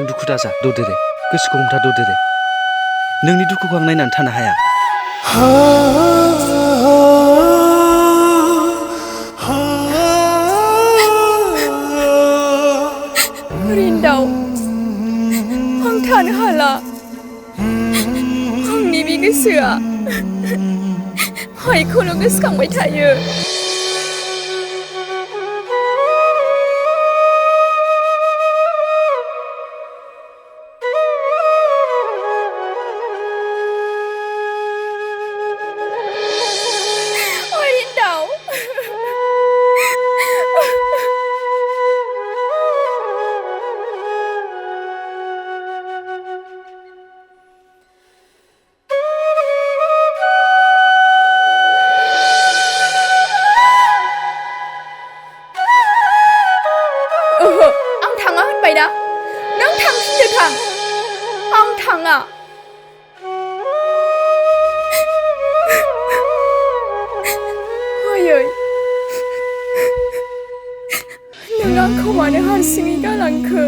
नों दुखु दाजा ददेरे गोसोखौ हमथा ददेरे नोंनि दुखुखौ आं नायनानै थानो हाया रिन्दाव आं थानो हाला आंनि बे गोसोआ आइखौल' गोसोखांबाय थायो आं थाङा होनबाय ना नों थांफिनदो थां आं थाङा आयै नों आंखौ मानो हारसिङै गालांखो